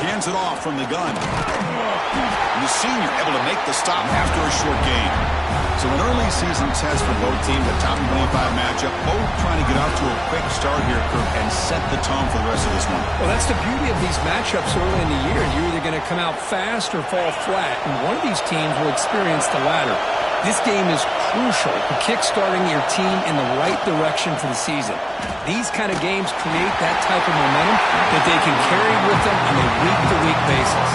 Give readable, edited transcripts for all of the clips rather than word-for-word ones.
Hands it off from the gun. And the senior able to make the stop after a short gain. So an early season test for both teams, a top 25 matchup, both trying to get off to a quick start here, Kirk, and set the tone for the rest of this one. Well, that's the beauty of these matchups early in the year. You're either going to come out fast or fall flat, and one of these teams will experience the latter. This game is crucial to kick-starting your team in the right direction for the season. These kind of games create that type of momentum that they can carry with them on a week-to-week basis.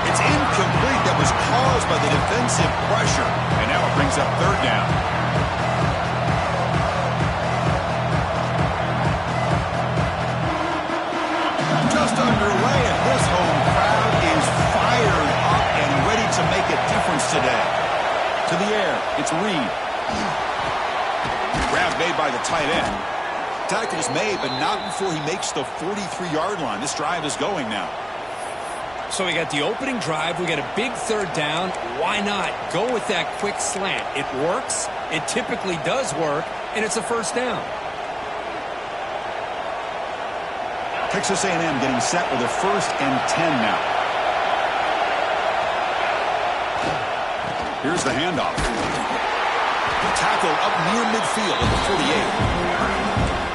It's incomplete. That was caused by the defensive pressure. And now it brings up third down. Just underway, and this home crowd is fired up and ready to make a difference today. To the air, it's Reed. Grab made by the tight end. Tackle's made, but not before he makes the 43-yard line. This drive is going now. So we got the opening drive. We got a big third down. Why not go with that quick slant? It works. It typically does work, and it's a first down. Texas A&M getting set with a 1st and 10 now. Here's the handoff. Tackle up near midfield at the 48.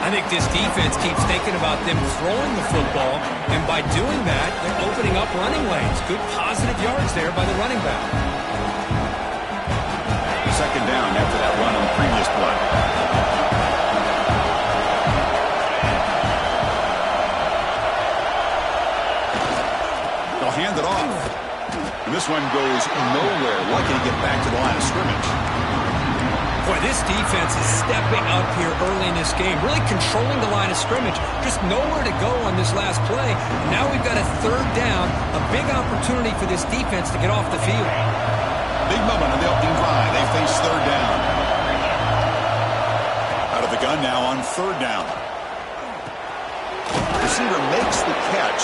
I think this defense keeps thinking about them throwing the football, and by doing that, they're opening up running lanes. Good positive yards there by the running back. Second down after that run on the previous play. They'll hand it off. And this one goes nowhere. Lucky to get back to the line of scrimmage. Boy, this defense is stepping up here early in this game, really controlling the line of scrimmage. Just nowhere to go on this last play. Now we've got a third down, a big opportunity for this defense to get off the field. Big moment on the opening drive. They face third down. Out of the gun now on third down. Receiver makes the catch.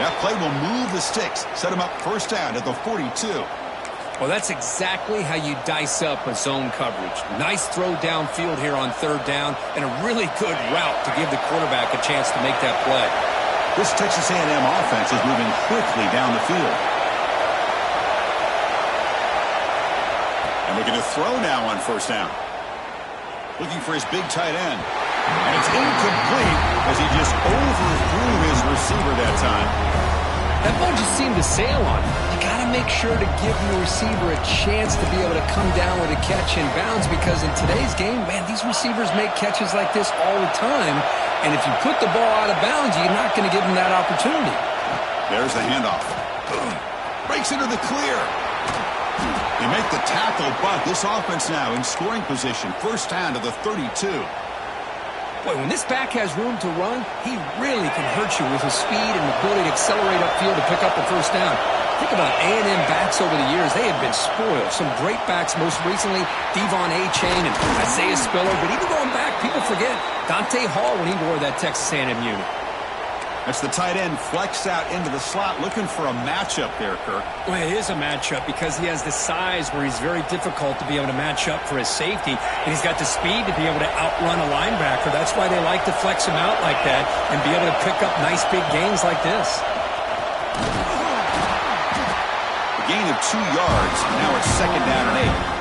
That play will move the sticks, set him up first down at the 42. Well, that's exactly how you dice up a zone coverage. Nice throw downfield here on third down, and a really good route to give the quarterback a chance to make that play. This Texas A&M offense is moving quickly down the field. And looking to throw now on first down. Looking for his big tight end. And it's incomplete as he just overthrew his receiver that time. That ball just seemed to sail on him. You got to make sure to give your receiver a chance to be able to come down with a catch in bounds, because in today's game, man, these receivers make catches like this all the time. And if you put the ball out of bounds, you're not going to give them that opportunity. There's the handoff. Breaks into the clear. They make the tackle, but this offense now in scoring position. First down to the 32. Boy, when this back has room to run, he really can hurt you with his speed and ability to accelerate upfield to pick up the first down. Think about A&M backs over the years. They have been spoiled. Some great backs, most recently Devon A-Chain and Isaiah Spiller. But even going back, people forget Dante Hall when he wore that Texas A&M unit. That's the tight end flexed out into the slot, looking for a matchup there, Kirk. Well, it is a matchup because he has the size where he's very difficult to be able to match up for his safety. And he's got the speed to be able to outrun a linebacker. That's why they like to flex him out like that and be able to pick up nice big gains like this. A gain of 2 yards. Now it's second down and 8.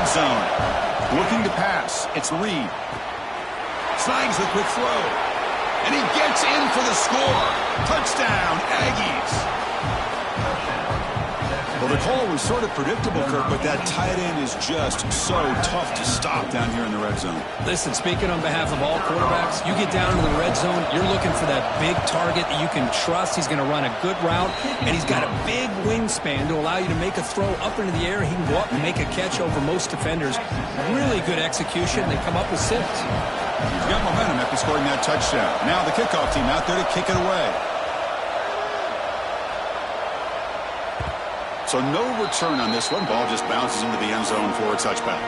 Zone. Looking to pass. It's Reed. Snags the quick throw. And he gets in for the score. Touchdown, Aggies. Well, the call was sort of predictable, Kirk, but that tight end is just so tough to stop down here in the red zone. Listen, speaking on behalf of all quarterbacks, you get down into the red zone, you're looking for that big target that you can trust. He's going to run a good route, and he's got a big wingspan to allow you to make a throw up into the air. He can go up and make a catch over most defenders. Really good execution. They come up with 6. He's got momentum after scoring that touchdown. Now the kickoff team out there to kick it away. So no return on this one. Ball just bounces into the end zone for a touchback.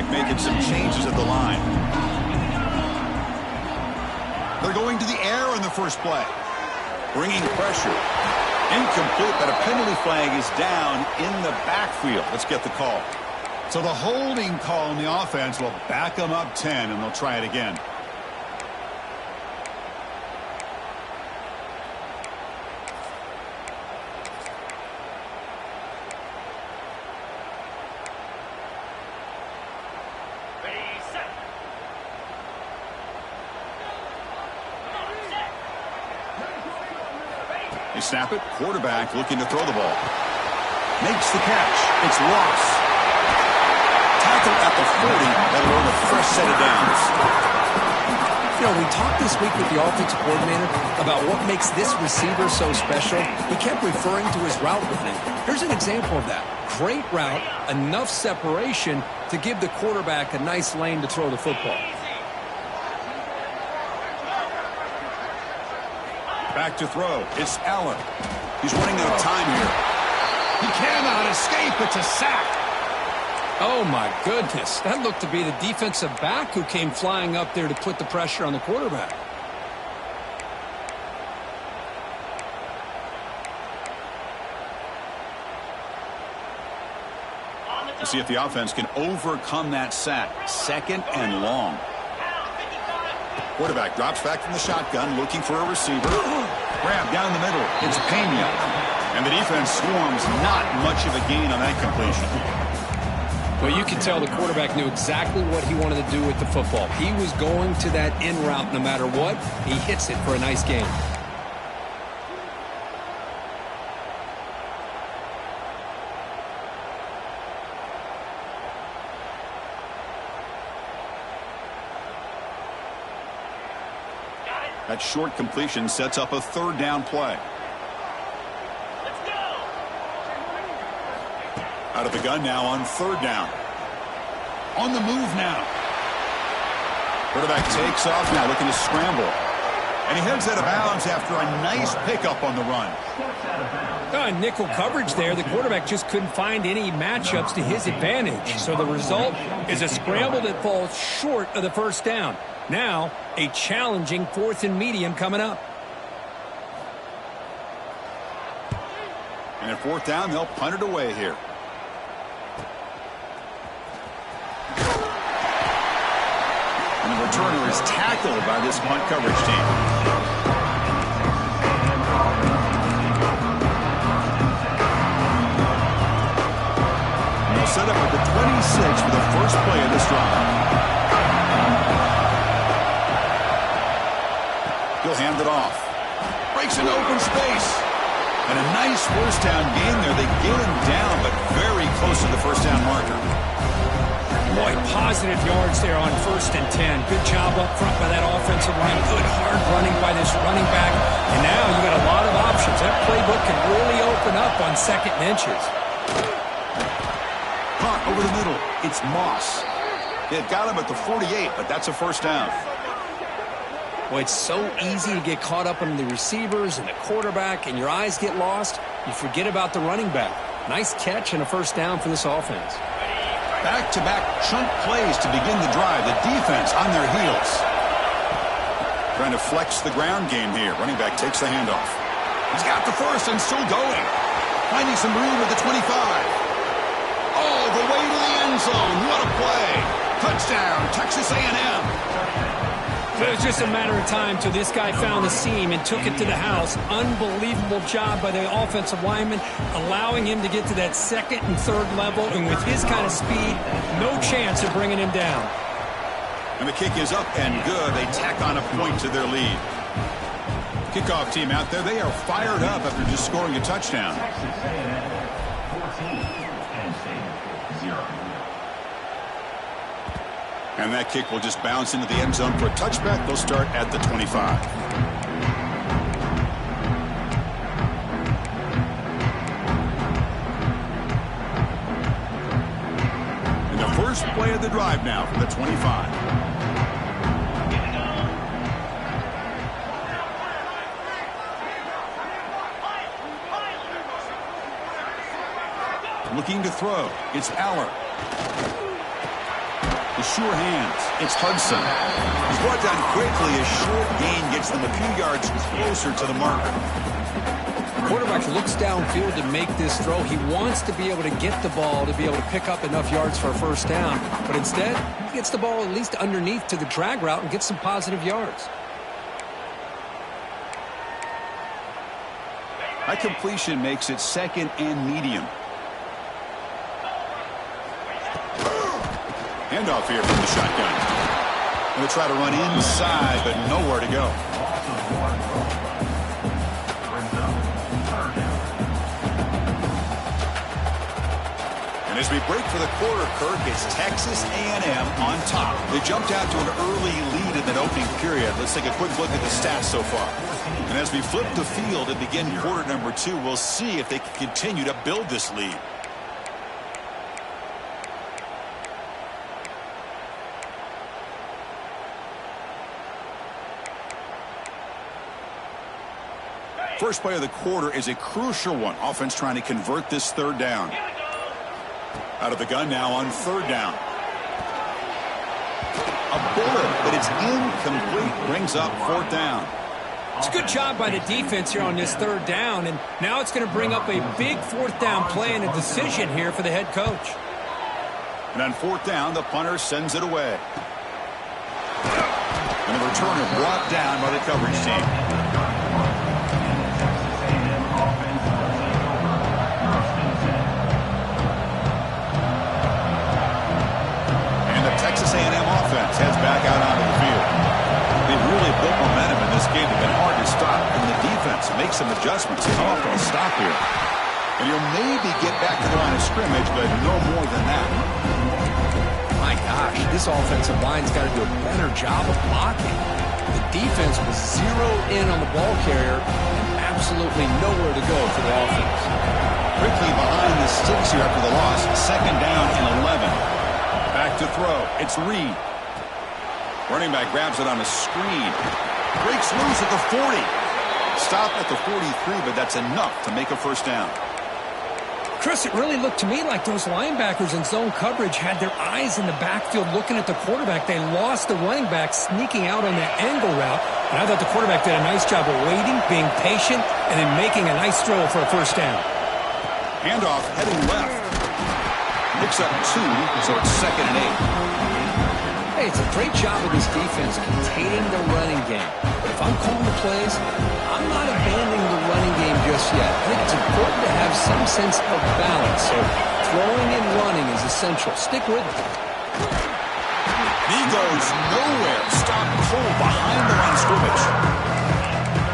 quarterback making some changes at the line. They're going to the air on the first play. Bringing pressure. Incomplete, but a penalty flag is down in the backfield. Let's get the call. So the holding call on the offense will back them up 10, and they'll try it again. They snap it. Quarterback looking to throw the ball. Makes the catch. It's lost. Tackle at the 40. That'll earn a fresh set of downs. You know, we talked this week with the offensive coordinator about what makes this receiver so special. He kept referring to his route running. Here's an example of that. Great route, enough separation to give the quarterback a nice lane to throw the football. Back to throw. It's Allen. He's running out of time here. He cannot escape. It's a sack. Oh, my goodness. That looked to be the defensive back who came flying up there to put the pressure on the quarterback. We'll see if the offense can overcome that sack. 2nd and long. Quarterback drops back from the shotgun, looking for a receiver. Grab down the middle. It's Pena. And the defense swarms. Not much of a gain on that completion. Well, you can tell the quarterback knew exactly what he wanted to do with the football. He was going to that in route no matter what. He hits it for a nice gain. That short completion sets up a 3rd down play. Let's go. Out of the gun now on 3rd down. On the move now. Quarterback takes off now, looking to scramble. And he heads out of bounds after a nice pickup on the run. Nickel coverage there. The quarterback just couldn't find any matchups to his advantage. So the result is a scramble that falls short of the 1st down. Now, a challenging 4th and medium coming up. And at 4th down, they'll punt it away here. And the returner is tackled by this punt coverage team. And they'll set up at the 26 for the first play of this drive. He'll hand it off. Breaks into open space. And a nice 1st down gain there. They get him down, but very close to the 1st down marker. Boy, positive yards there on 1st and 10. Good job up front by that offensive line. Good hard running by this running back. And now you got a lot of options. That playbook can really open up on 2nd and inches. Caught over the middle. It's Moss. They had got him at the 48, but that's a 1st down. Well, it's so easy to get caught up in the receivers and the quarterback, and your eyes get lost. You forget about the running back. Nice catch and a 1st down for this offense. Back-to-back chunk plays to begin the drive. The defense on their heels. Trying to flex the ground game here. Running back takes the handoff. He's got the 1st and still going. Finding some room at the 25. All the way to the end zone. What a play. Touchdown, Texas A&M. It was just a matter of time till this guy found the seam and took it to the house. Unbelievable job by the offensive lineman, allowing him to get to that 2nd and 3rd level. And with his kind of speed, no chance of bringing him down. And the kick is up and good. They tack on a point to their lead. Kickoff team out there, they are fired up after just scoring a touchdown. And that kick will just bounce into the end zone for a touchback. They'll start at the 25. And the first play of the drive now from the 25. Looking to throw. It's Aller. The sure hands. It's Hudson. He's brought down quickly. A short gain gets them a few yards closer to the marker. Quarterback looks downfield to make this throw. He wants to be able to get the ball to be able to pick up enough yards for a first down. But instead, he gets the ball at least underneath to the drag route and gets some positive yards. That completion makes it second and medium. Handoff here from the shotgun. Going to try to run inside, but nowhere to go. And as we break for the quarter, Kirk, it's Texas A&M on top. They jumped out to an early lead in that opening period. Let's take a quick look at the stats so far. And as we flip the field and begin quarter number 2, we'll see if they can continue to build this lead. First play of the quarter is a crucial one. Offense trying to convert this third down. Out of the gun now on third down. A bullet, but it's incomplete. Brings up fourth down. It's a good job by the defense here on this third down, and now it's going to bring up a big fourth down play and a decision here for the head coach. And on fourth down, the punter sends it away. And the returner brought down by the coverage team. Texas A&M offense heads back out onto the field. They've really built momentum in this game. They've been hard to stop. And the defense makes some adjustments. How often a stop here? And you'll maybe get back to the line of scrimmage, but no more than that. My gosh, this offensive line's got to do a better job of blocking. The defense was zeroed in on the ball carrier and absolutely nowhere to go for the offense. Quickly behind the sticks here after the loss. Second down and 11. Back to throw. It's Reed. Running back grabs it on a screen. Breaks loose at the 40. Stop at the 43, but that's enough to make a first down. Chris, it really looked to me like those linebackers in zone coverage had their eyes in the backfield looking at the quarterback. They lost the running back sneaking out on that angle route. And I thought the quarterback did a nice job of waiting, being patient, and then making a nice throw for a first down. Handoff heading left. Picks up 2, so it's second and 8. Hey, it's a great job of this defense containing the running game. But if I'm calling the plays, I'm not abandoning the running game just yet. I think it's important to have some sense of balance. So throwing and running is essential. Stick with it. He goes nowhere. Stop cold behind the line of scrimmage.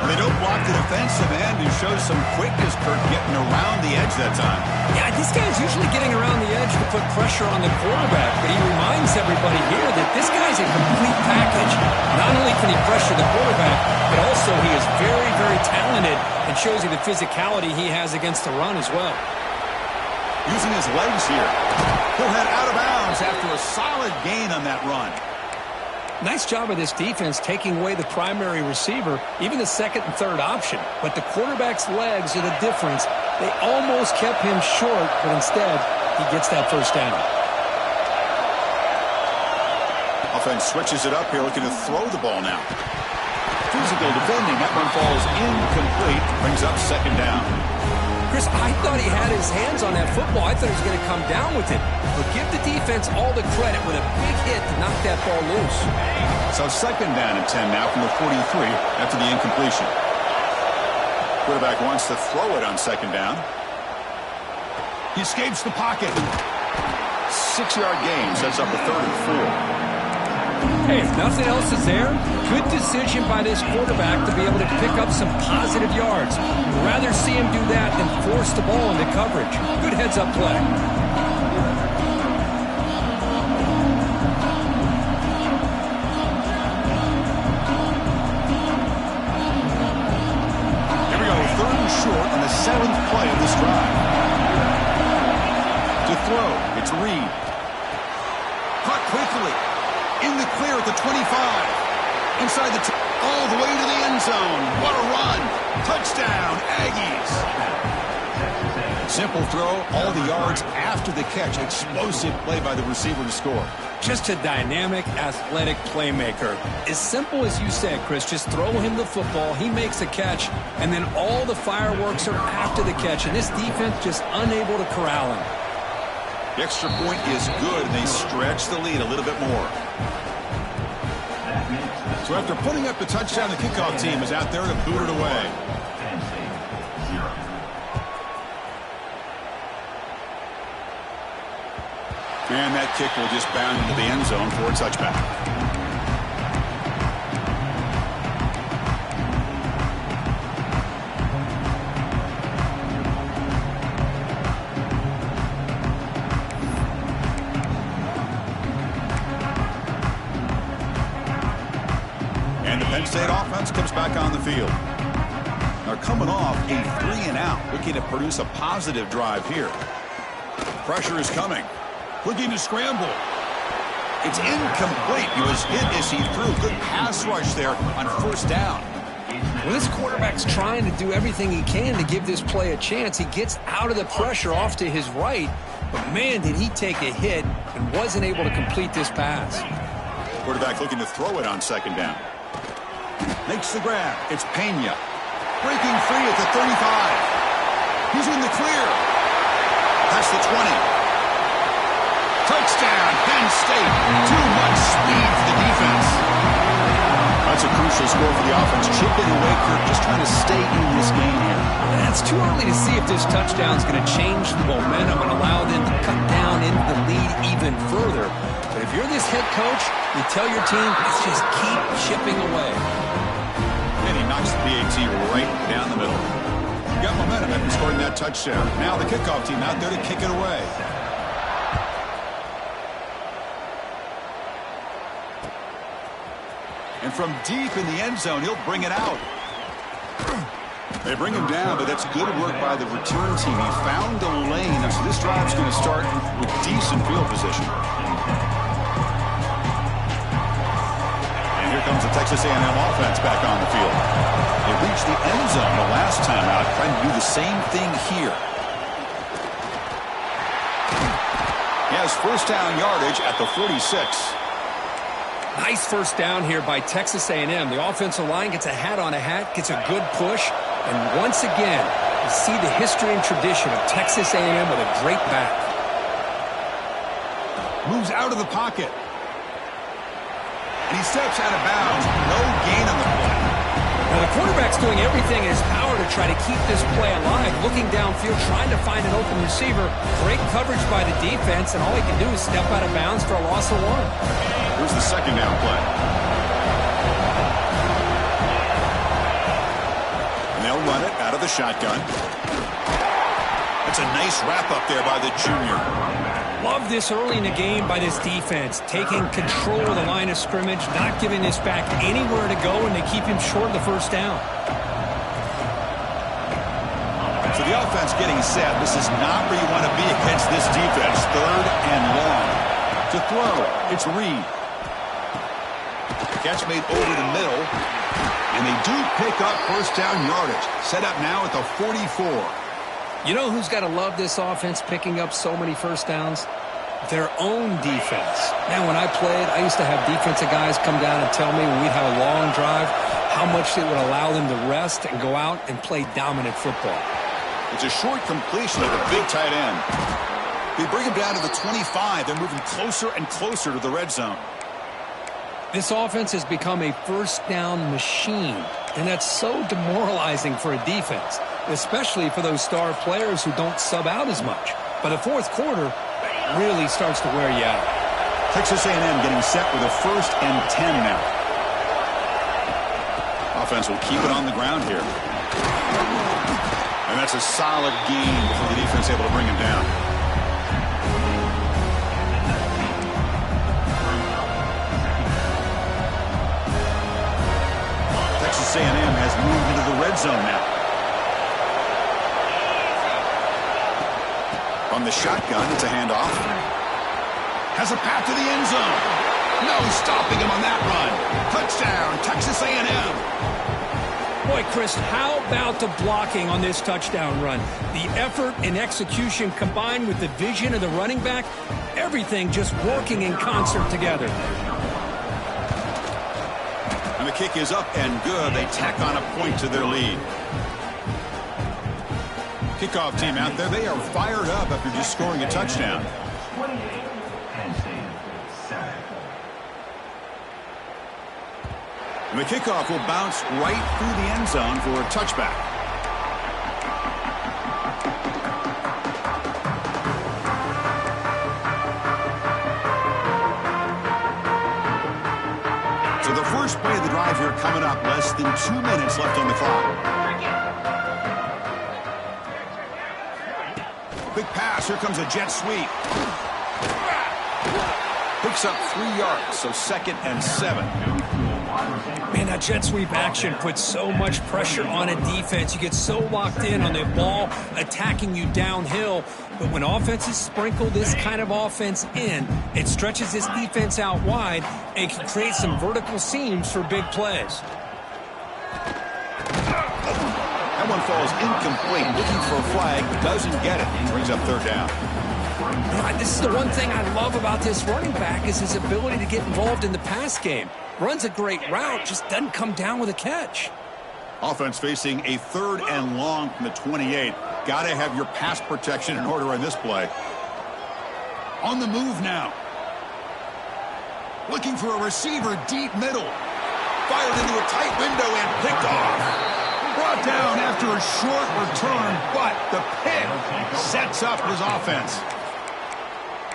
They don't block the defensive end, who shows some quickness, Kirk, getting around the edge that time. Yeah, this guy's usually getting around the edge to put pressure on the quarterback, but he reminds everybody here that this guy's a complete package. Not only can he pressure the quarterback, but also he is very, very talented and shows you the physicality he has against the run as well. Using his legs here. He'll head out of bounds after a solid gain on that run. Nice job of this defense taking away the primary receiver, even the second and third option. But the quarterback's legs are the difference. They almost kept him short, but instead, he gets that first down. Offense switches it up here, looking to throw the ball now. Physical defending. That one falls incomplete. Brings up second down. Chris, I thought he had his hands on that football. I thought he was going to come down with it. But give the defense all the credit with a big hit to knock that ball loose. So second down and 10 now from the 43 after the incompletion. Quarterback wants to throw it on second down. He escapes the pocket. 6-yard gain sets up a third and 4. Hey, if nothing else is there, good decision by this quarterback to be able to pick up some positive yards. You'd rather see him do that than force the ball into coverage. Good heads-up play. Here we go, third and short on the 7th play of this drive. To throw, it's Reed. Caught quickly. In the clear at the 25. Inside the all the way to the end zone. What a run. Touchdown, Aggies. Simple throw, all the yards after the catch. Explosive play by the receiver to score. Just a dynamic, athletic playmaker. As simple as you said, Chris, just throw him the football, he makes a catch, and then all the fireworks are after the catch, and this defense just unable to corral him. The extra point is good, and they stretch the lead a little bit more. So after putting up the touchdown, the kickoff team is out there to boot it away. And that kick will just bound into the end zone for a touchback. And the Penn State offense comes back on the field. They're coming off a 3-and-out, looking to produce a positive drive here. Pressure is coming. Looking to scramble. It's incomplete. He was hit as he threw. Good pass rush there on first down. Well, this quarterback's trying to do everything he can to give this play a chance. He gets out of the pressure off to his right, but man, did he take a hit and wasn't able to complete this pass. Quarterback looking to throw it on second down. Makes the grab. It's Pena. Breaking free at the 35. He's in the clear. Past the 20. Touchdown, Penn State. Too much speed for the defense. That's a crucial score for the offense. Chipping away, Kirk, just trying to stay in this game here. It's too early to see if this touchdown is going to change the momentum and allow them to cut down into the lead even further. But if you're this head coach, you tell your team, let's just keep chipping away. And he knocks the PAT right down the middle. Got momentum after scoring that touchdown. Now the kickoff team out there to kick it away. And from deep in the end zone, he'll bring it out. They bring him down, but that's good work by the return team. He found the lane, so this drive's going to start with decent field position. And here comes the Texas A&M offense back on the field. They reached the end zone the last time out, trying to do the same thing here. He has first down yardage at the 46. Nice first down here by Texas A&M. The offensive line gets a hat on a hat, gets a good push, and once again, you see the history and tradition of Texas A&M with a great back. Moves out of the pocket. And he steps out of bounds. No gain on the play. Now the quarterback's doing everything in his power to try to keep this play alive, looking downfield, trying to find an open receiver. Great coverage by the defense, and all he can do is step out of bounds for a loss of 1. Here's the second down play. And they'll run it out of the shotgun. That's a nice wrap up there by the junior. Love this early in the game by this defense, taking control of the line of scrimmage, not giving this back anywhere to go, and they keep him short of the first down. So the offense getting set. This is not where you want to be against this defense. Third and long. To throw, it's Reed. Catch made over the middle, and they do pick up first down yardage. Set up now at the 44. You know who's got to love this offense picking up so many first downs? Their own defense. Man, when I played, I used to have defensive guys come down and tell me when we'd have a long drive how much it would allow them to rest and go out and play dominant football. It's a short completion of the big tight end. They bring him down to the 25. They're moving closer and closer to the red zone. This offense has become a first down machine, and that's so demoralizing for a defense, especially for those star players who don't sub out as much. By the fourth quarter, it really starts to wear you out. Texas A&M getting set with a 1st and 10 now. Offense will keep it on the ground here. And that's a solid gain before the defense able to bring him down. Texas A&M has moved into the red zone now. From the shotgun, it's a handoff. Has a path to the end zone. No stopping him on that run. Touchdown, Texas A&M. Boy, Chris, how about the blocking on this touchdown run? The effort and execution combined with the vision of the running back, everything just working in concert together. And the kick is up and good. They tack on a point to their lead. Kickoff team out there, they are fired up after just scoring a touchdown. And the kickoff will bounce right through the end zone for a touchback. So the first play of the drive here coming up, less than 2 minutes left on the clock. Big pass, here comes a jet sweep. Picks up 3 yards, so 2nd and 7. Man, that jet sweep action puts so much pressure on a defense. You get so locked in on the ball attacking you downhill. But when offenses sprinkle this kind of offense in, it stretches this defense out wide and can create some vertical seams for big plays. That one falls incomplete. Looking for a flag, doesn't get it. Brings up 3rd down. This is the one thing I love about this running back is his ability to get involved in the pass game. Runs a great route, just doesn't come down with a catch. Offense facing a 3rd and long from the 28. Got to have your pass protection in order on this play. On the move now. Looking for a receiver deep middle. Fired into a tight window and picked off. Brought down after a short return, but the pick sets up his offense.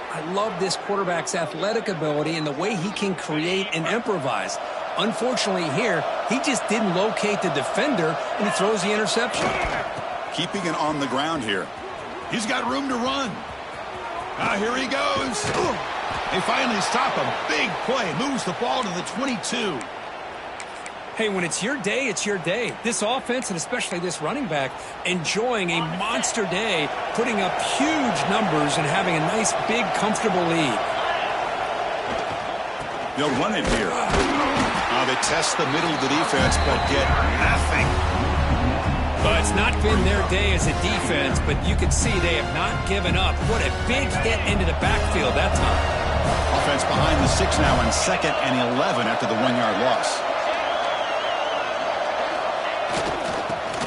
I love this quarterback's athletic ability and the way he can create and improvise. Unfortunately here, he just didn't locate the defender and he throws the interception. Keeping it on the ground here. He's got room to run. Here he goes. They finally stop a big play. Moves the ball to the 22. Hey, when it's your day, it's your day. This offense, and especially this running back, enjoying a monster day, putting up huge numbers and having a nice, big, comfortable lead. They'll run it here. They test the middle of the defense, but get nothing. But it's not been their day as a defense, but you can see they have not given up. What a big hit into the backfield that time. Offense behind the 6 now on 2nd and 11 after the 1-yard loss.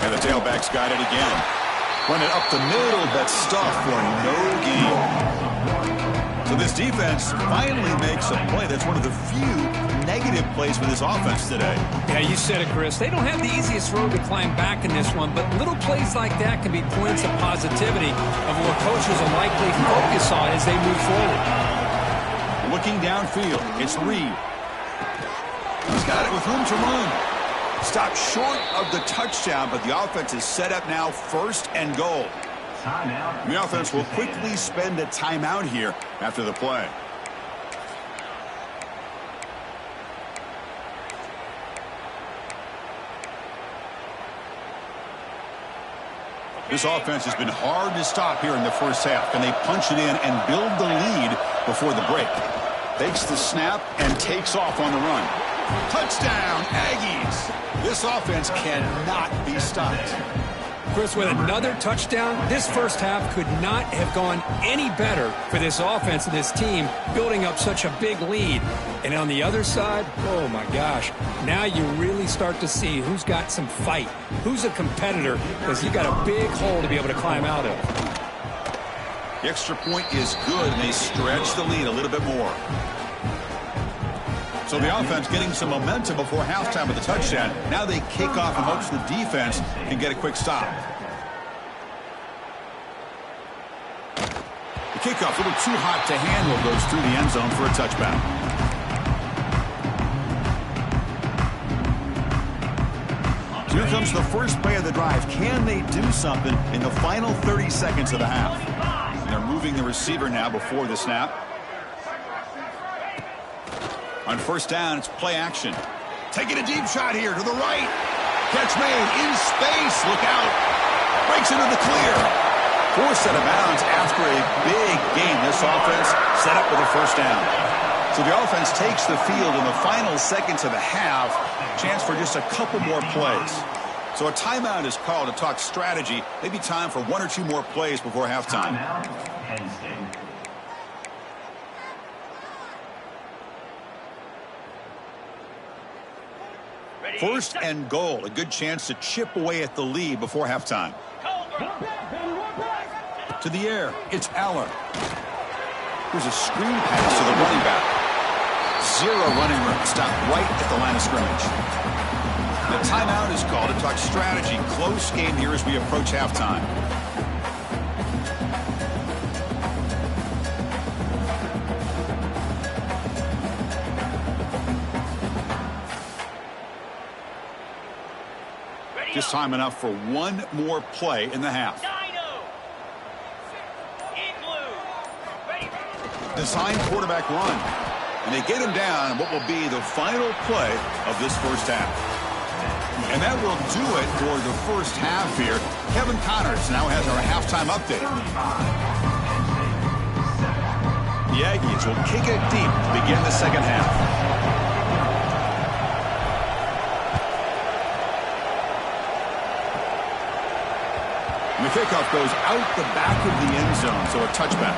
And the tailback's got it again. Run it up the middle, but stuff for no gain. So this defense finally makes a play. That's one of the few negative plays for this offense today. Yeah, you said it, Chris. They don't have the easiest road to climb back in this one, but little plays like that can be points of positivity of what coaches will likely focus on as they move forward. Looking downfield, it's Reed. He's got it with room to run. Stopped short of the touchdown, but the offense is set up now 1st and goal. The offense will quickly spend a timeout here after the play. This offense has been hard to stop here in the first half. Can they punch it in and build the lead before the break? Takes the snap and takes off on the run. Touchdown, Aggies. This offense cannot be stopped. Chris, with another touchdown, this first half could not have gone any better for this offense and this team, building up such a big lead. And on the other side, oh my gosh, now you really start to see who's got some fight, who's a competitor, because you got a big hole to be able to climb out of. The extra point is good, and they stretch the lead a little bit more. So the offense getting some momentum before halftime with the touchdown. Now they kick off in hopes the defense can get a quick stop. The kickoff, a little too hot to handle, goes through the end zone for a touchback. So here comes the first play of the drive. Can they do something in the final 30 seconds of the half? And they're moving the receiver now before the snap. On 1st down, it's play action. Taking a deep shot here to the right. Catch made in space. Look out. Breaks into the clear. Forced out of bounds after a big gain. This offense set up with a 1st down. So the offense takes the field in the final seconds of the half. Chance for just a couple more plays. So a timeout is called to talk strategy. Maybe time for 1 or 2 more plays before halftime. First and goal. A good chance to chip away at the lead before halftime. To the air. It's Aller. Here's a screen pass to the running back. 0 running room. Stopped right at the line of scrimmage. The timeout is called to talk strategy. Close game here as we approach halftime. Just time enough for 1 more play in the half. Design quarterback run. And they get him down in what will be the final play of this first half. And that will do it for the first half here. Kevin Connors now has our halftime update. The Aggies will kick it deep to begin the second half. And the kickoff goes out the back of the end zone, so a touchback.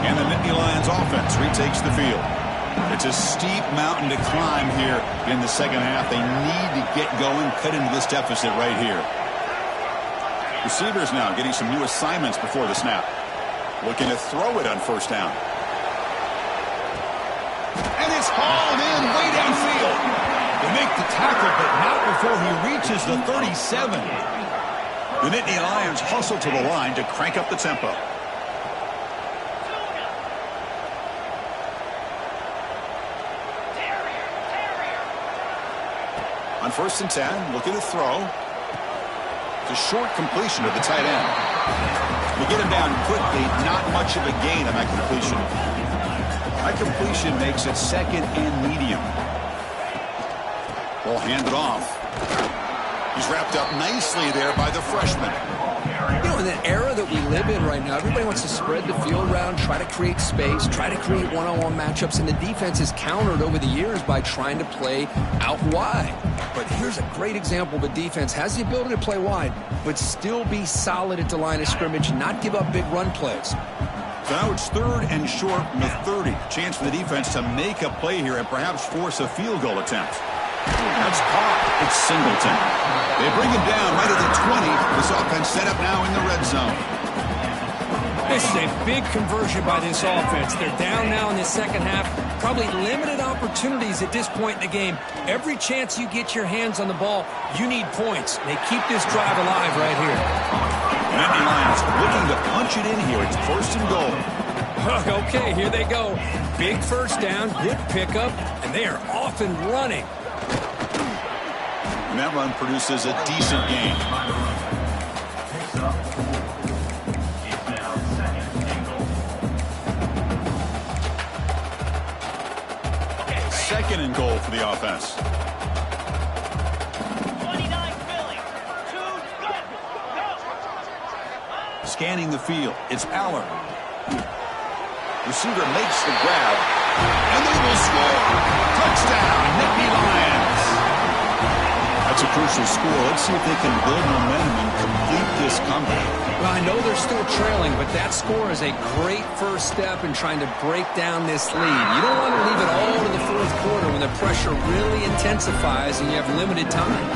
And the Nittany Lions offense retakes the field. It's a steep mountain to climb here in the second half. They need to get going, cut into this deficit right here. Receivers now getting some new assignments before the snap. Looking to throw it on first down. And it's hauled in way downfield. They make the tackle, but not before he reaches the 37. The Nittany Lions hustle to the line to crank up the tempo. On first and 10, looking to throw. It's a short completion to the tight end. We get him down quickly, not much of a gain on that completion. That completion makes it second and medium. Ball handed off. He's wrapped up nicely there by the freshman. You know, in the era that we live in right now, everybody wants to spread the field around, try to create space, try to create one-on-one matchups, and the defense is countered over the years by trying to play out wide. But here's a great example of a defense has the ability to play wide, but still be solid at the line of scrimmage and not give up big run plays. So now it's 3rd and short from the 30. Chance for the defense to make a play here and perhaps force a field goal attempt. That's caught. It's Singleton. They bring him down right at the 20. This offense set up now in the red zone. This is a big conversion by this offense. They're down now in the second half. Probably limited opportunities at this point in the game. Every chance you get your hands on the ball, you need points. They keep this drive alive right here. Nittany Lions looking to punch it in here. It's 1st and goal. Okay, here they go. Big first down, good pickup, and they are off and running. And that run produces a decent gain. Second and goal for the offense. 29 Philly. 2, go. Scanning the field. It's Aller. Receiver makes the grab. And they will score. Touchdown, Nittany Lions. That's a crucial score. Let's see if they can build momentum and complete this comeback. Well, I know they're still trailing, but that score is a great first step in trying to break down this lead. You don't want to leave it all to the 4th quarter when the pressure really intensifies and you have limited time.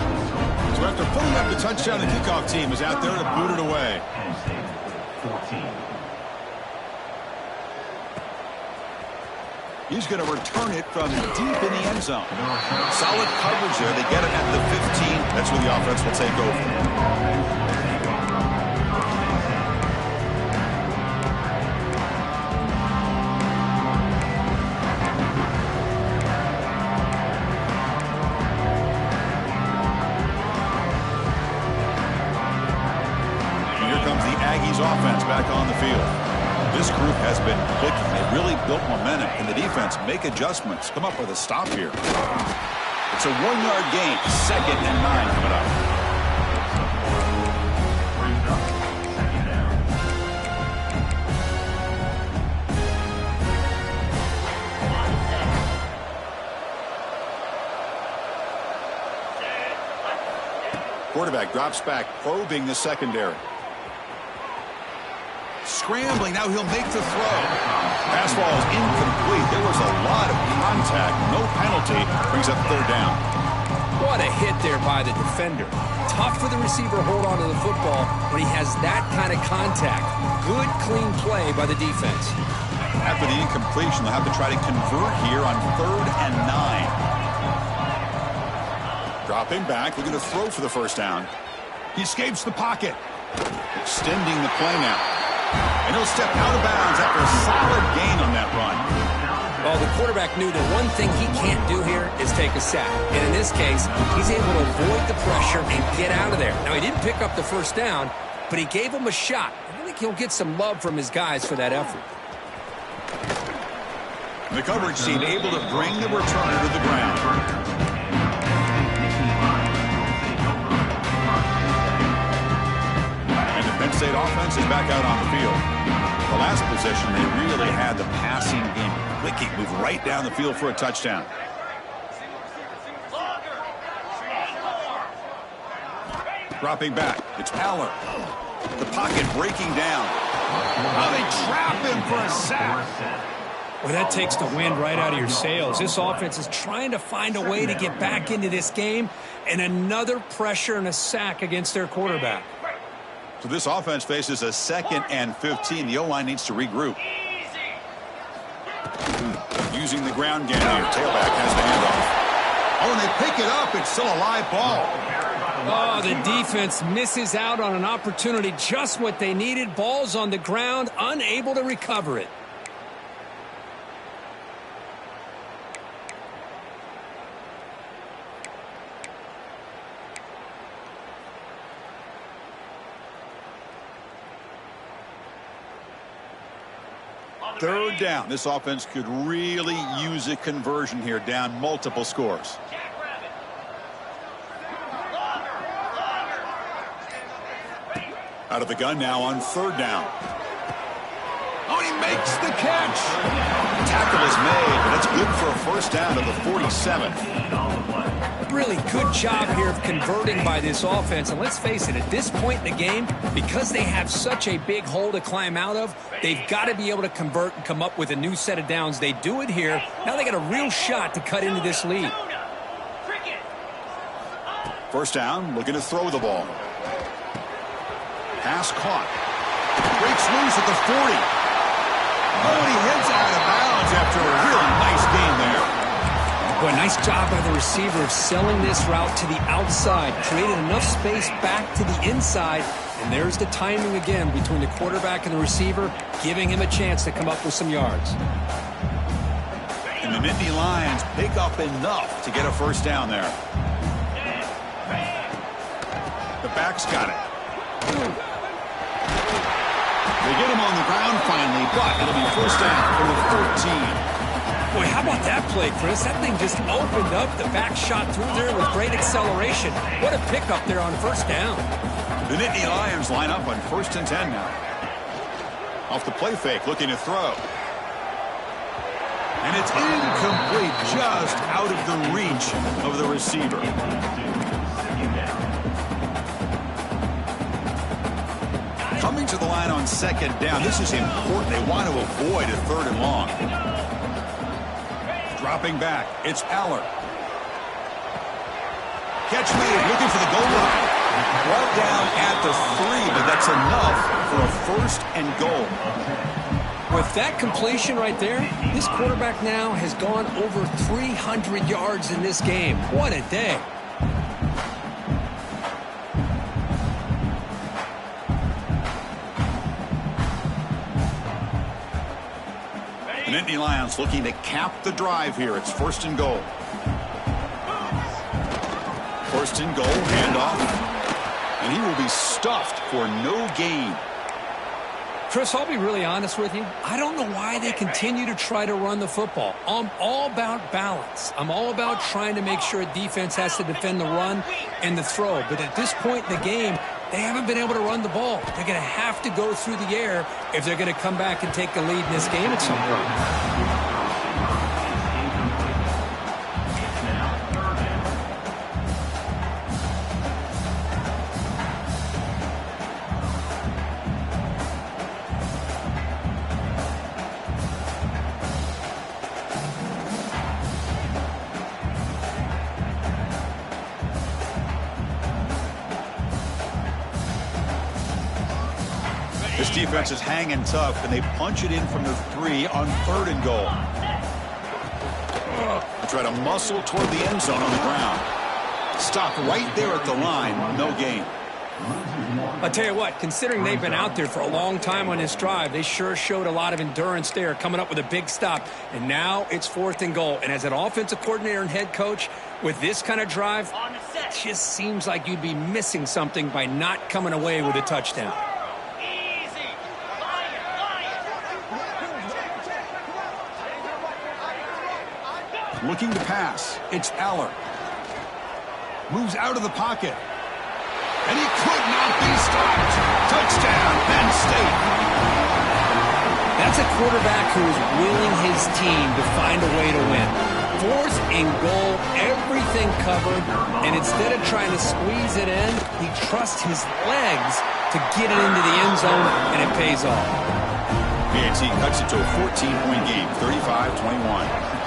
So after putting up the touchdown, the kickoff team is out there to boot it away. He's going to return it from deep in the end zone. Solid coverage there. They get it at the 15. That's where the offense will take over. And here comes the Aggies offense back on the field. This group has been clicking. They really built momentum, and the defense make adjustments. Come up with a stop here. It's a 1-yard gain. 2nd and 9 coming up. Quarterback drops back, probing the secondary. Scrambling, now he'll make the throw. Pass ball is incomplete. There was a lot of contact. No penalty. Brings up third down. What a hit there by the defender. Tough for the receiver to hold on to the football when he has that kind of contact. Good, clean play by the defense. After the incompletion, they'll have to try to convert here on 3rd and 9. Dropping back, looking to throw for the first down. He escapes the pocket. Extending the play now. And he'll step out of bounds after a solid gain on that run. Well, the quarterback knew that one thing he can't do here is take a sack. And in this case, he's able to avoid the pressure and get out of there. Now, he didn't pick up the first down, but he gave him a shot. I think he'll get some love from his guys for that effort. The coverage team able to bring the returner to the ground. And the Penn State offense is back out on the field. The last possession, they really had the passing game clicking, move right down the field for a touchdown. Dropping back, it's Aller. The pocket breaking down. Oh, they trap him for a sack. Well, that takes the wind right out of your sails. This offense is trying to find a way to get back into this game, and another pressure and a sack against their quarterback. So this offense faces a 2nd and 15. The O-line needs to regroup. Using the ground game here. Tailback has the handoff. Oh, and they pick it up. It's still a live ball. Oh, the defense misses out on an opportunity. Just what they needed. Ball's on the ground, unable to recover it. Third down. This offense could really use a conversion here, down multiple scores. Out of the gun now on 3rd down. Oh, he makes the catch. Tackle is made, but it's good for a first down to the 47. Really good job here of converting by this offense. And let's face it, at this point in the game, because they have such a big hole to climb out of, they've got to be able to convert and come up with a new set of downs. They do it here. Now they got a real shot to cut into this lead. First down, looking to throw the ball. Pass caught. Breaks loose at the 40. Oh, and he heads out of bounds after a really nice gain there. Boy, nice job by the receiver of selling this route to the outside. Created enough space back to the inside. And there's the timing again between the quarterback and the receiver, giving him a chance to come up with some yards. And the Nittany Lions pick up enough to get a first down there. The back's got it. They get him on the ground finally, but it'll be first down for the 14. Boy, how about that play, Chris? That thing just opened up. The back shot through there with great acceleration. What a pickup there on first down. The Nittany Lions line up on 1st and 10 now. Off the play fake, looking to throw. And it's incomplete, just out of the reach of the receiver. Coming to the line on 2nd down. This is important. They want to avoid a 3rd and long. Dropping back, it's Aller. Catch made, looking for the goal line. Brought down at the 3, but that's enough for a 1st and goal. With that completion right there, this quarterback now has gone over 300 yards in this game. What a day. The Nittany Lions looking to cap the drive here. It's 1st and goal. 1st and goal, handoff. And he will be stuffed for no gain. Chris, I'll be really honest with you. I don't know why they continue to try to run the football. I'm all about balance. I'm all about trying to make sure a defense has to defend the run and the throw. But at this point in the game, they haven't been able to run the ball. They're going to have to go through the air if they're going to come back and take the lead in this game at some point. This defense is hanging tough, and they punch it in from the 3 on 3rd and goal. They try to muscle toward the end zone on the ground. Stopped right there at the line. No gain. I'll tell you what, considering they've been out there for a long time on this drive, they sure showed a lot of endurance there, coming up with a big stop. And now it's 4th and goal. And as an offensive coordinator and head coach, with this kind of drive, it just seems like you'd be missing something by not coming away with a touchdown. Easy. Looking to pass. It's Aller. Moves out of the pocket. And he could not be stopped. Touchdown, Penn State. That's a quarterback who is willing his team to find a way to win. 4th and goal, everything covered, and instead of trying to squeeze it in, he trusts his legs to get it into the end zone, and it pays off. PNC cuts it to a 14-point game, 35-21.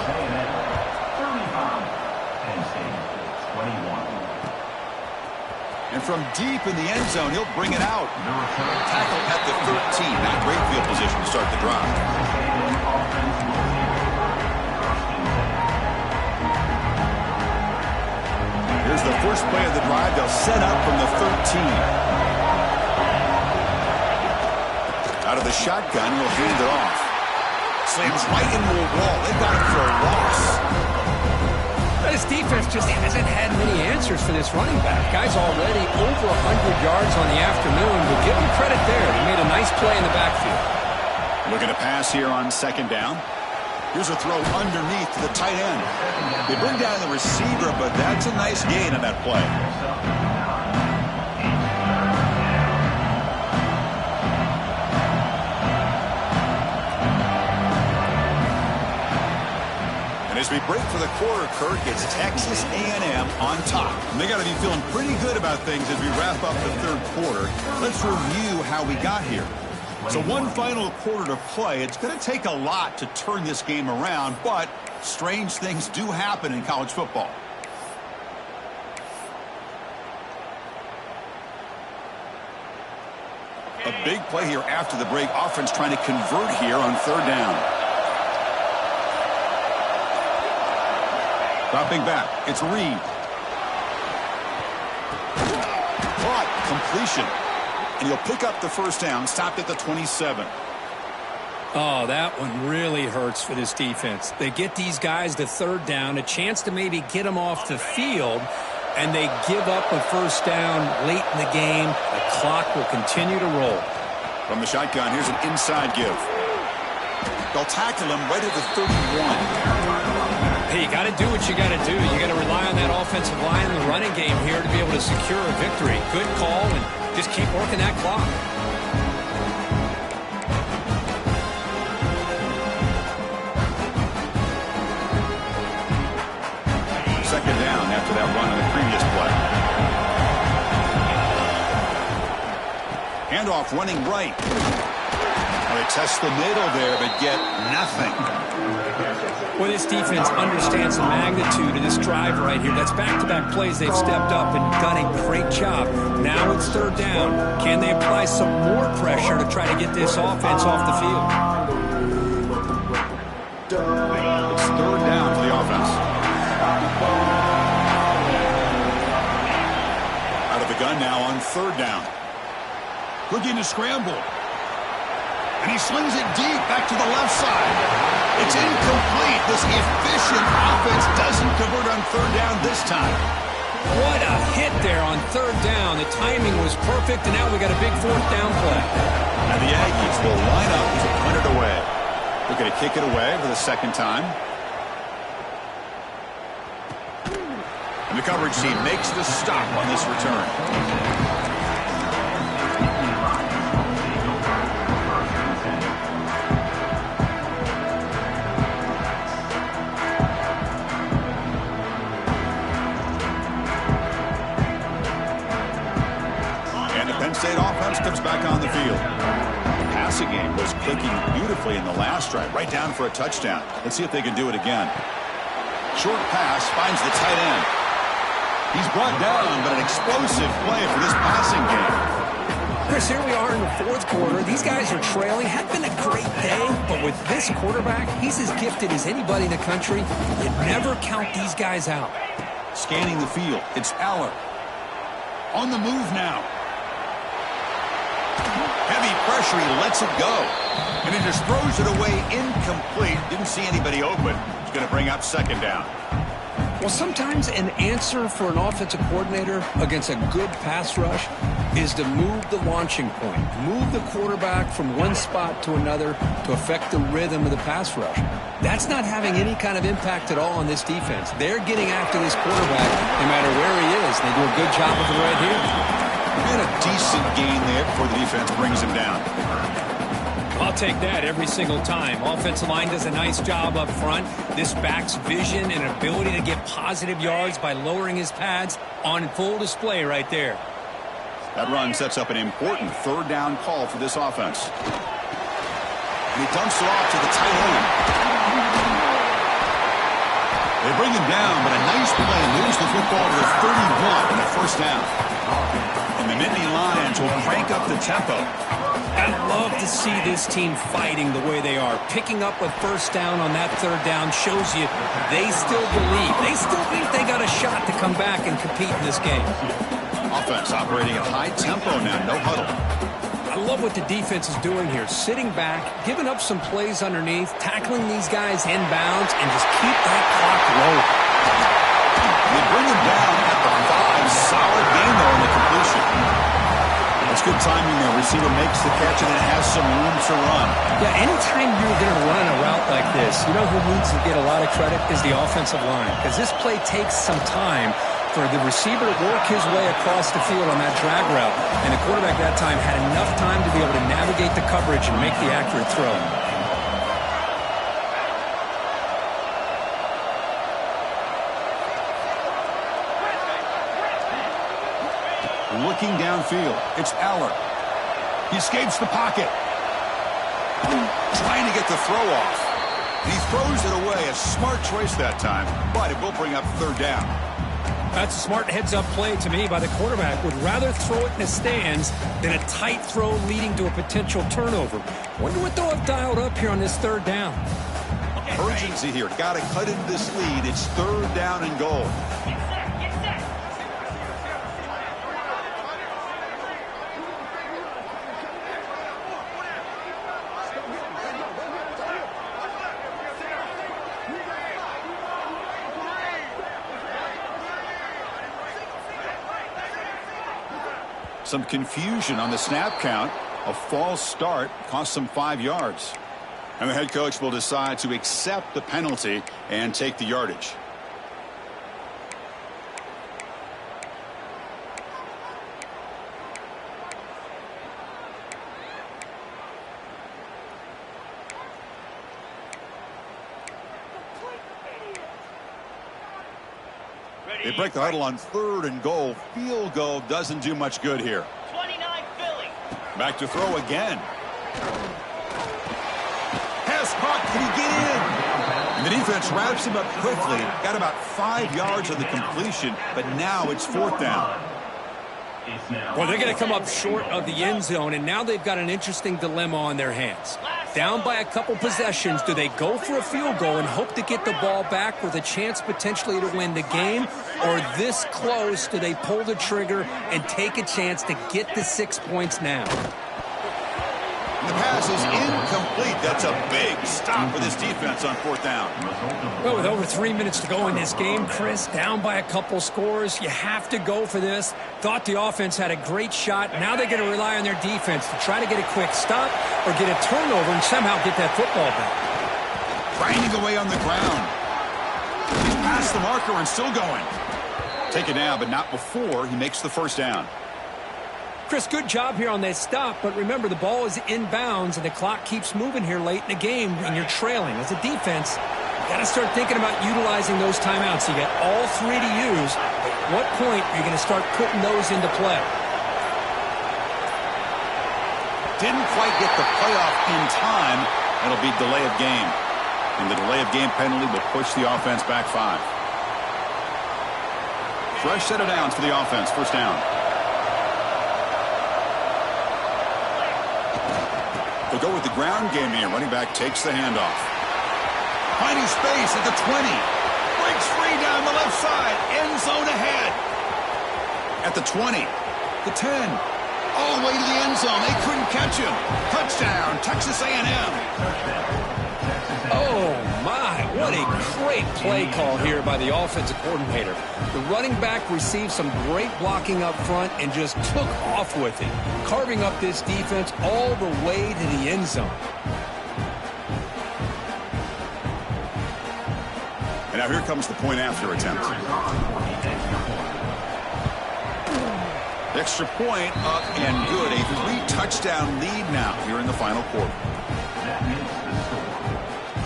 And from deep in the end zone, he'll bring it out. Tackle at the 13. Not great field position to start the drive. Here's the first play of the drive. They'll set up from the 13. Out of the shotgun, he'll hand it off. Slams right into a wall. They've got him for a loss. This defense just hasn't had many answers for this running back. Guy's already over 100 yards on the afternoon, but give him credit there. He made a nice play in the backfield. Looking to pass here on 2nd down. Here's a throw underneath to the tight end. They bring down the receiver, but that's a nice gain on that play. As we break for the quarter, Kirk, it's Texas A&M on top. And they got to be feeling pretty good about things as we wrap up the 3rd quarter. Let's review how we got here. So one final quarter to play. It's going to take a lot to turn this game around, but strange things do happen in college football. A big play here after the break. Offense trying to convert here on 3rd down. Dropping back, it's Reed. Caught, completion. And he'll pick up the 1st down, stopped at the 27. Oh, that one really hurts for this defense. They get these guys to 3rd down, a chance to maybe get them off the field, and they give up a 1st down late in the game. The clock will continue to roll. From the shotgun, here's an inside give. They'll tackle him right at the 31. Hey, you got to do what you got to do. You got to rely on that offensive line in the running game here to be able to secure a victory. Good call, and just keep working that clock. 2nd down after that run on the previous play. Handoff running right. Well, they test the middle there, but get nothing. Well, this defense understands the magnitude of this drive right here. That's back-to-back plays. They've stepped up and done a great job. Now it's 3rd down. Can they apply some more pressure to try to get this offense off the field? It's 3rd down for the offense. Out of the gun now on 3rd down. Looking to scramble. And he slings it deep back to the left side. It's incomplete. This efficient offense doesn't convert on 3rd down this time. What a hit there on 3rd down. The timing was perfect, and now we got a big 4th down play. And the Aggies will line up to punt it away. They're going to kick it away for the 2nd time. And the coverage team makes the stop on this return. State offense comes back on the field. The passing game was clicking beautifully in the last drive, right down for a touchdown. Let's see if they can do it again. Short pass finds the tight end. He's brought down, but an explosive play for this passing game. Chris, here we are in the fourth quarter. These guys are trailing. Had been a great day, but with this quarterback, he's as gifted as anybody in the country. You never count these guys out. Scanning the field, it's Aller. On the move now. Heavy pressure, he lets it go. And he just throws it away incomplete. Didn't see anybody open. It's going to bring up second down. Well, sometimes an answer for an offensive coordinator against a good pass rush is to move the launching point, move the quarterback from one spot to another to affect the rhythm of the pass rush. That's not having any kind of impact at all on this defense. They're getting after this quarterback no matter where he is. They do a good job of it right here. And a decent gain there before the defense brings him down. I'll take that every single time. Offensive line does a nice job up front. This back's vision and ability to get positive yards by lowering his pads on full display right there. That run sets up an important third down call for this offense. And he dumps it off to the tight end. They bring him down, but a nice play moves the football to the 31 and a first down. And the Nittany Lions will crank up the tempo. I love to see this team fighting the way they are. Picking up a first down on that third down shows you they still believe. They still think they got a shot to come back and compete in this game. Offense operating at high tempo now, no huddle. I love what the defense is doing here. Sitting back, giving up some plays underneath, tackling these guys inbounds, and just keep that clock rolling. They bring him down at the 5. Solid gain, though, in the completion. That's good timing there. Receiver makes the catch and it has some room to run. Yeah, anytime you're going to run a route like this, you know who needs to get a lot of credit is the offensive line. Because this play takes some time for the receiver to work his way across the field on that drag route. And the quarterback that time had enough time to be able to navigate the coverage and make the accurate throw. Looking downfield, it's Aller. He escapes the pocket. Trying to get the throw off. And he throws it away. A smart choice that time, but it will bring up third down. That's a smart heads-up play to me by the quarterback. Would rather throw it in the stands than a tight throw leading to a potential turnover. Wonder what they'll have dialed up here on this third down. Urgency here. Got to cut into this lead. It's third down and goal. Some confusion on the snap count. A false start cost them 5 yards. And the head coach will decide to accept the penalty and take the yardage. They break the huddle on third and goal. Field goal doesn't do much good here. 29 Philly. Back to throw again. Pass caught. Can he get in? And the defense wraps him up quickly. Got about 5 yards on the completion, but now it's fourth down. Well, they're going to come up short of the end zone, and now they've got an interesting dilemma on their hands. Down by a couple possessions, do they go for a field goal and hope to get the ball back with a chance potentially to win the game? Or this close, do they pull the trigger and take a chance to get the 6 points now? The pass is incomplete. That's a big stop for this defense on fourth down. Well, with over 3 minutes to go in this game, Chris, down by a couple scores, you have to go for this. Thought the offense had a great shot. Now they're going to rely on their defense to try to get a quick stop or get a turnover and somehow get that football back. Grinding away on the ground. He's past the marker and still going. Take it down, but not before he makes the first down. Chris, good job here on that stop, but remember the ball is inbounds and the clock keeps moving here late in the game and you're trailing. As a defense, you got to start thinking about utilizing those timeouts. You got all 3 to use. At what point are you going to start putting those into play? Didn't quite get the playoff in time. It'll be delay of game. And the delay of game penalty will push the offense back 5. Fresh set of downs for the offense. First down. They'll go with the ground game here. Running back takes the handoff. Finding space at the 20. Breaks free down the left side. End zone ahead. At the 20. The 10. All the way to the end zone. They couldn't catch him. Touchdown, Texas A&M. Oh, my. What a great play call here by the offensive coordinator. The running back received some great blocking up front and just took off with it, carving up this defense all the way to the end zone. And now here comes the point after attempt. Extra point up and good. A 3-touchdown lead now here in the final quarter. That makes the score.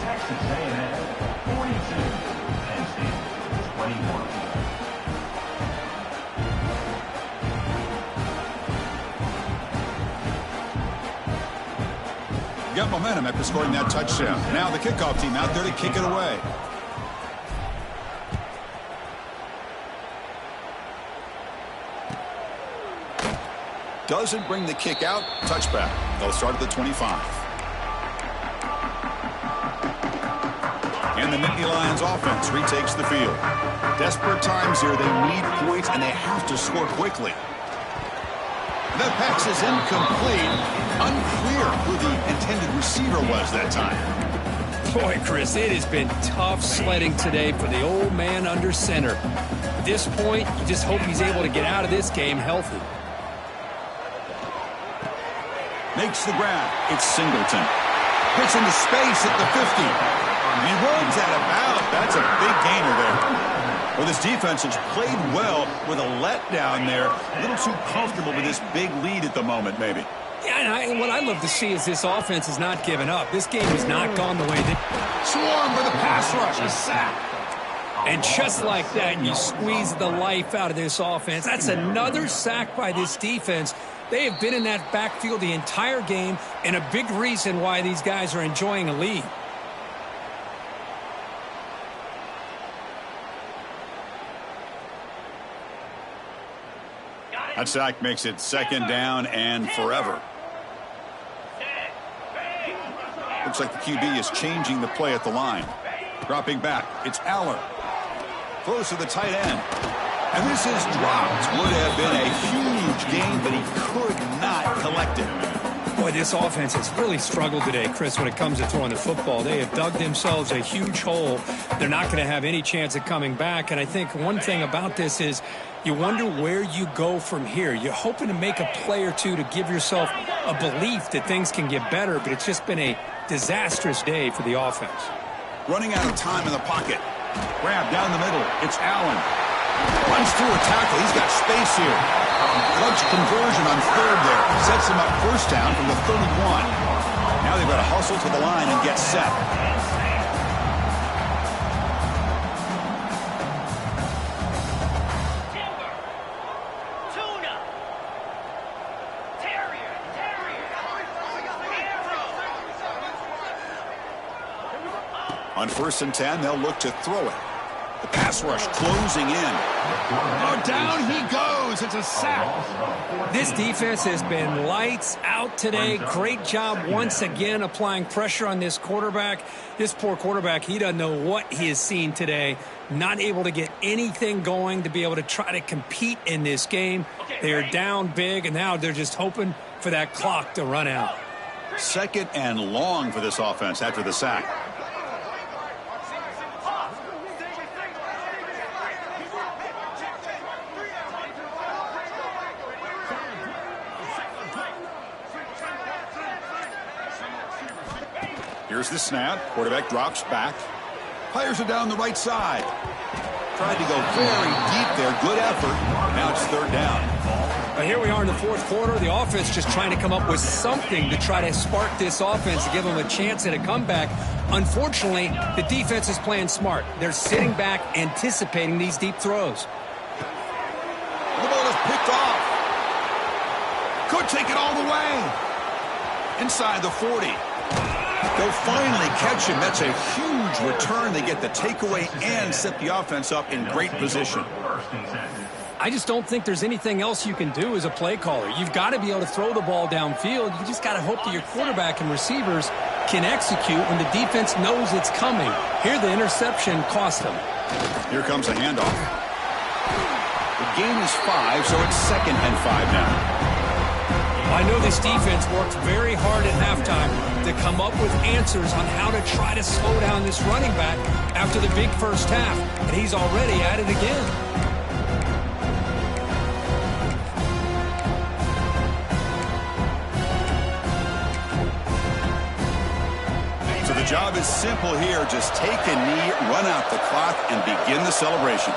Texas A&M 42, Penn State 21. Got momentum after scoring that touchdown. Now the kickoff team out there to kick it away. Doesn't bring the kick out. Touchback. They'll start at the 25. And the Nittany Lions offense retakes the field. Desperate times here. They need points, and they have to score quickly. The pass is incomplete. Unclear who the intended receiver was that time. Boy, Chris, it has been tough sledding today for the old man under center. At this point, you just hope he's able to get out of this game healthy. Makes the grab. It's Singleton. Hits into space at the 50. He runs out of bounds. That's a big gainer there. Well, this defense has played well with a letdown there. A little too comfortable with this big lead at the moment, maybe. Yeah, and what I love to see is this offense has not given up. This game has not gone the way that... Swarm for the pass rush. A sack. And just like that, you squeeze the life out of this offense. That's another sack by this defense. They have been in that backfield the entire game, and a big reason why these guys are enjoying a lead. That sack makes it second down and forever. Looks like the QB is changing the play at the line. Dropping back. It's Aller. Close to the tight end. And this is dropped. Would have been a huge gain, but he could not collect it. Boy, this offense has really struggled today, Chris, when it comes to throwing the football. They have dug themselves a huge hole. They're not going to have any chance of coming back. And I think one thing about this is you wonder where you go from here. You're hoping to make a play or two to give yourself a belief that things can get better, but it's just been a disastrous day for the offense. Running out of time in the pocket. Grab down the middle. It's Allen. Runs through a tackle. He's got space here. Clutch conversion on third there. Sets him up first down from the 31. Now they've got to hustle to the line and get set. On 1st and 10, they'll look to throw it. The pass rush closing in. Oh, down he goes. It's a sack. This defense has been lights out today. Great job once again applying pressure on this quarterback. This poor quarterback, he doesn't know what he has seen today. Not able to get anything going to be able to try to compete in this game. They are down big, and now they're just hoping for that clock to run out. Second and long for this offense after the sack. Here's the snap. Quarterback drops back. Fires it down the right side. Tried to go very deep there. Good effort. Now it's third down. Here we are in the fourth quarter. The offense just trying to come up with something to try to spark this offense to give them a chance at a comeback. Unfortunately, the defense is playing smart. They're sitting back, anticipating these deep throws. The ball is picked off. Could take it all the way. Inside the 40. They'll finally catch him. That's a huge return. They get the takeaway and set the offense up in great position. I just don't think there's anything else you can do as a play caller. You've got to be able to throw the ball downfield. You just got to hope that your quarterback and receivers can execute when the defense knows it's coming. Here, the interception cost them. Here comes a handoff. The gain is 5, so it's 2nd and 5 now. I know this defense worked very hard at halftime to come up with answers on how to try to slow down this running back after the big first half, and he's already at it again. So the job is simple here. Just take a knee, run out the clock, and begin the celebration.